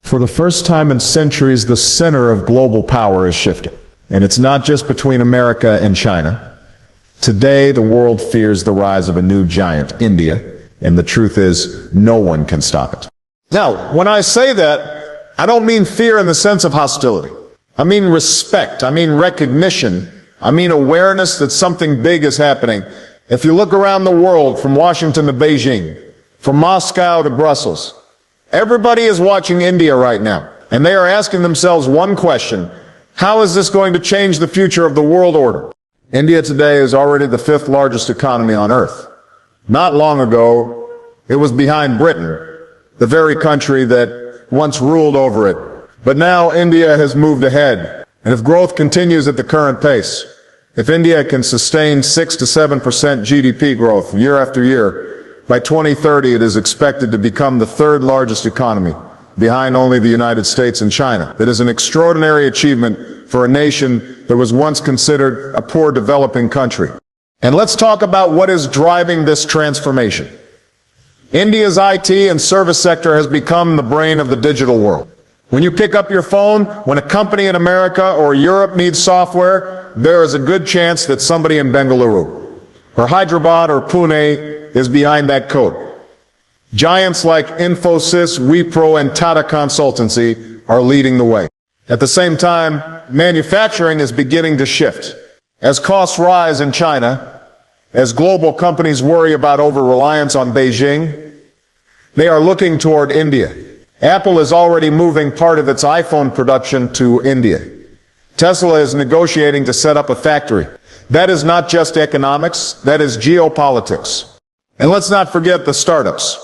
For the first time in centuries, the center of global power is shifting. And it's not just between America and China. Today, the world fears the rise of a new giant, India, and the truth is, no one can stop it. Now, when I say that, I don't mean fear in the sense of hostility. I mean respect. I mean recognition. I mean awareness that something big is happening. If you look around the world, from Washington to Beijing, from Moscow to Brussels, everybody is watching India right now, and they are asking themselves one question: how is this going to change the future of the world order? India today is already the 5th largest economy on earth. Not long ago, it was behind Britain, the very country that once ruled over it. But now India has moved ahead, and if growth continues at the current pace, if India can sustain 6 to 7% GDP growth year after year, by 2030 it is expected to become the 3rd largest economy, behind only the United States and China. That is an extraordinary achievement for a nation that was once considered a poor developing country. And let's talk about what is driving this transformation. India's IT and service sector has become the brain of the digital world. When you pick up your phone, when a company in America or Europe needs software, there is a good chance that somebody in Bengaluru, or Hyderabad or Pune is behind that code. Giants like Infosys, Wipro, and Tata Consultancy are leading the way. At the same time, manufacturing is beginning to shift. As costs rise in China, as global companies worry about over-reliance on Beijing, they are looking toward India. Apple is already moving part of its iPhone production to India. Tesla is negotiating to set up a factory. That is not just economics, that is geopolitics. And let's not forget the startups.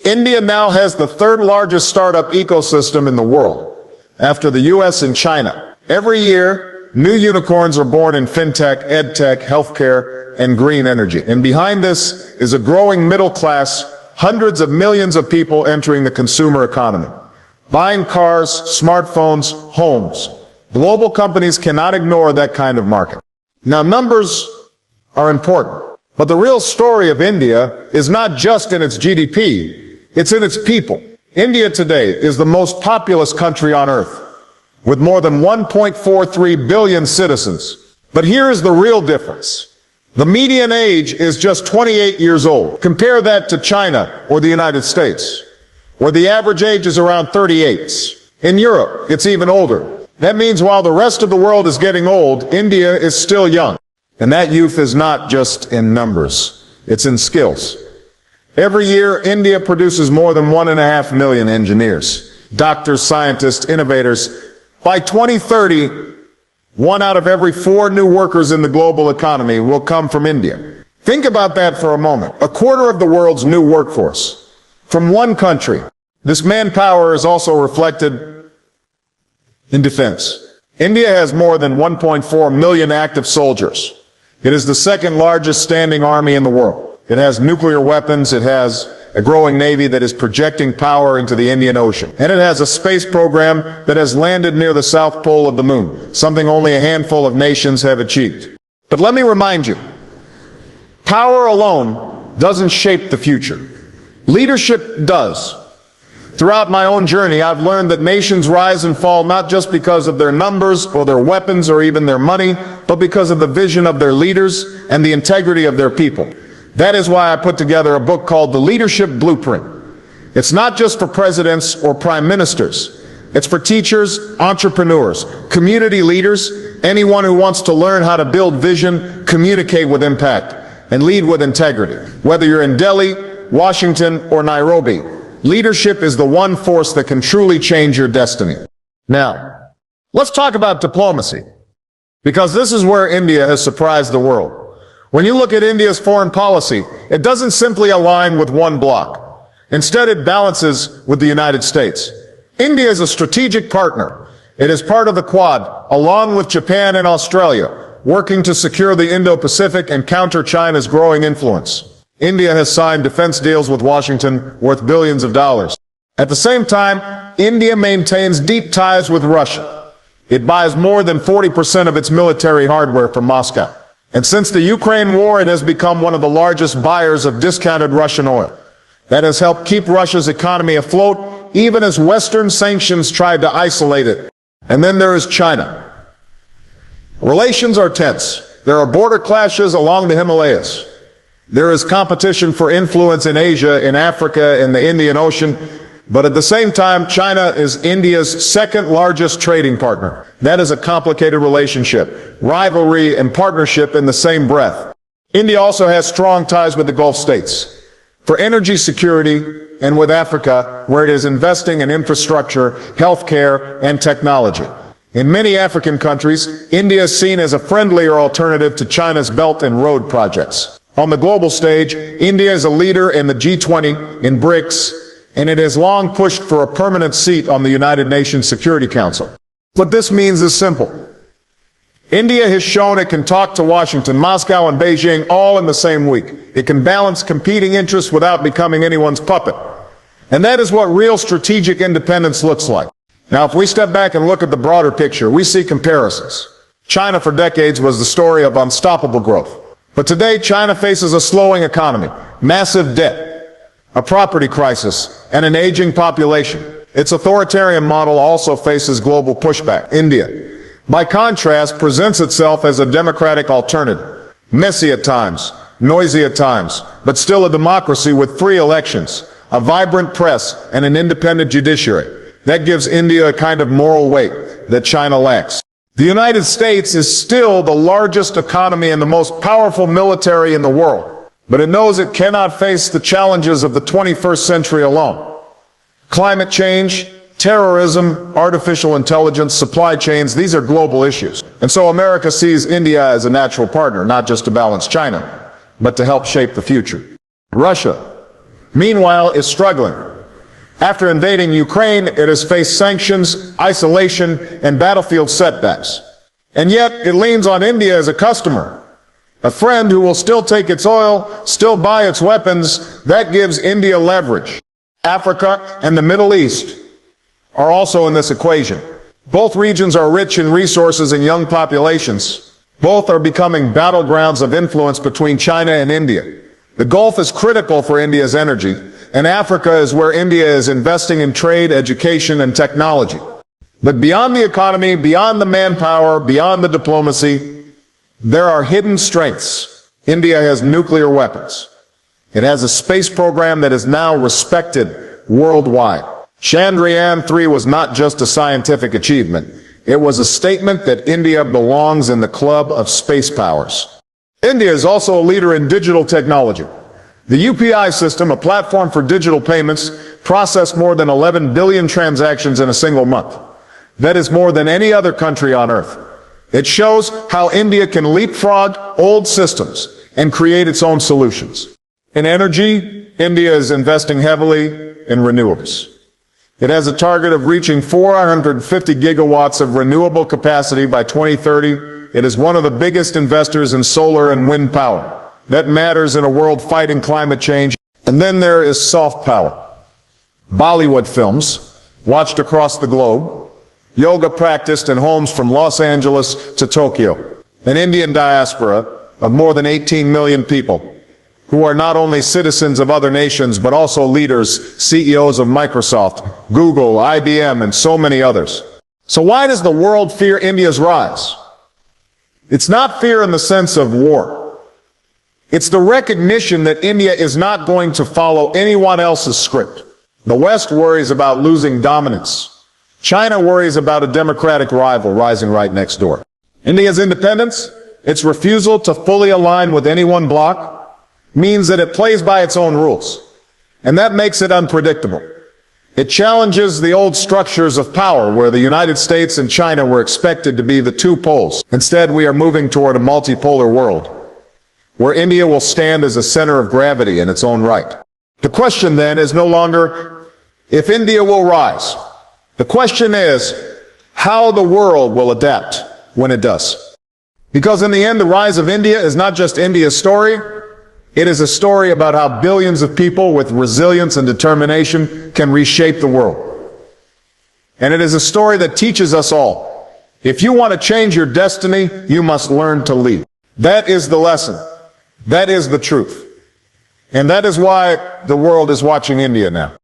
India now has the 3rd largest startup ecosystem in the world, after the US and China. Every year, new unicorns are born in fintech, edtech, healthcare, and green energy. And behind this is a growing middle class, hundreds of millions of people entering the consumer economy, buying cars, smartphones, homes. Global companies cannot ignore that kind of market. Now, numbers are important, but the real story of India is not just in its GDP, it's in its people. India today is the most populous country on earth, with more than 1.43 billion citizens. But here is the real difference. The median age is just 28 years old. Compare that to China or the United States, where the average age is around 38. In Europe, it's even older. That means while the rest of the world is getting old, India is still young. And that youth is not just in numbers, it's in skills. Every year, India produces more than 1.5 million engineers, doctors, scientists, innovators. By 2030, 1 out of every 4 new workers in the global economy will come from India. Think about that for a moment. A quarter of the world's new workforce from one country. This manpower is also reflected in defense. India has more than 1.4 million active soldiers. It is the 2nd largest standing army in the world. It has nuclear weapons. It has a growing navy that is projecting power into the Indian Ocean. And it has a space program that has landed near the south pole of the moon, something only a handful of nations have achieved. But let me remind you, power alone doesn't shape the future. Leadership does. Throughout my own journey, I've learned that nations rise and fall not just because of their numbers or their weapons or even their money, but because of the vision of their leaders and the integrity of their people. That is why I put together a book called The Leadership Blueprint. It's not just for presidents or prime ministers. It's for teachers, entrepreneurs, community leaders, anyone who wants to learn how to build vision, communicate with impact, and lead with integrity. Whether you're in Delhi, Washington, or Nairobi, leadership is the one force that can truly change your destiny. Now, let's talk about diplomacy, because this is where India has surprised the world. When you look at India's foreign policy, it doesn't simply align with one bloc. Instead, it balances with the United States. India is a strategic partner. It is part of the Quad, along with Japan and Australia, working to secure the Indo-Pacific and counter China's growing influence. India has signed defense deals with Washington worth billions of dollars. At the same time, India maintains deep ties with Russia. It buys more than 40% of its military hardware from Moscow. And since the Ukraine war, it has become one of the largest buyers of discounted Russian oil. That has helped keep Russia's economy afloat even as Western sanctions tried to isolate it. And then there is China. Relations are tense. There are border clashes along the Himalayas. There is competition for influence in Asia, in Africa, in the Indian Ocean. But at the same time, China is India's second largest trading partner. That is a complicated relationship, rivalry and partnership in the same breath. India also has strong ties with the Gulf states for energy security and with Africa, where it is investing in infrastructure, healthcare, and technology. In many African countries, India is seen as a friendlier alternative to China's Belt and Road projects. On the global stage, India is a leader in the G20, in BRICS, and it has long pushed for a permanent seat on the United Nations Security Council. What this means is simple. India has shown it can talk to Washington, Moscow, and Beijing all in the same week. It can balance competing interests without becoming anyone's puppet. And that is what real strategic independence looks like. Now, if we step back and look at the broader picture, we see comparisons. China for decades was the story of unstoppable growth. But today, China faces a slowing economy, massive debt, a property crisis, and an aging population. Its authoritarian model also faces global pushback. India, by contrast, presents itself as a democratic alternative. Messy at times, noisy at times, but still a democracy with free elections, a vibrant press, and an independent judiciary. That gives India a kind of moral weight that China lacks. The United States is still the largest economy and the most powerful military in the world, but it knows it cannot face the challenges of the 21st century alone. Climate change, terrorism, artificial intelligence, supply chains, these are global issues. And so America sees India as a natural partner, not just to balance China, but to help shape the future. Russia, meanwhile, is struggling. After invading Ukraine, it has faced sanctions, isolation, and battlefield setbacks. And yet, it leans on India as a customer, a friend who will still take its oil, still buy its weapons. That gives India leverage. Africa and the Middle East are also in this equation. Both regions are rich in resources and young populations. Both are becoming battlegrounds of influence between China and India. The Gulf is critical for India's energy, and Africa is where India is investing in trade, education, and technology. But beyond the economy, beyond the manpower, beyond the diplomacy, there are hidden strengths. India has nuclear weapons. It has a space program that is now respected worldwide. Chandrayaan-3 was not just a scientific achievement. It was a statement that India belongs in the club of space powers. India is also a leader in digital technology. The UPI system, a platform for digital payments, processed more than 11 billion transactions in a single month. That is more than any other country on earth. It shows how India can leapfrog old systems and create its own solutions. In energy, India is investing heavily in renewables. It has a target of reaching 450 gigawatts of renewable capacity by 2030. It is one of the biggest investors in solar and wind power. That matters in a world fighting climate change. And then there is soft power. Bollywood films, watched across the globe, yoga practiced in homes from Los Angeles to Tokyo, an Indian diaspora of more than 18 million people, who are not only citizens of other nations, but also leaders, CEOs of Microsoft, Google, IBM, and so many others. So why does the world fear India's rise? It's not fear in the sense of war. It's the recognition that India is not going to follow anyone else's script. The West worries about losing dominance. China worries about a democratic rival rising right next door. India's independence, its refusal to fully align with any one bloc, means that it plays by its own rules. And that makes it unpredictable. It challenges the old structures of power where the United States and China were expected to be the two poles. Instead, we are moving toward a multipolar world, where India will stand as a center of gravity in its own right. The question then is no longer if India will rise. The question is how the world will adapt when it does. Because in the end, the rise of India is not just India's story. It is a story about how billions of people with resilience and determination can reshape the world. And it is a story that teaches us all. If you want to change your destiny, you must learn to lead. That is the lesson. That is the truth. And that is why the world is watching India now.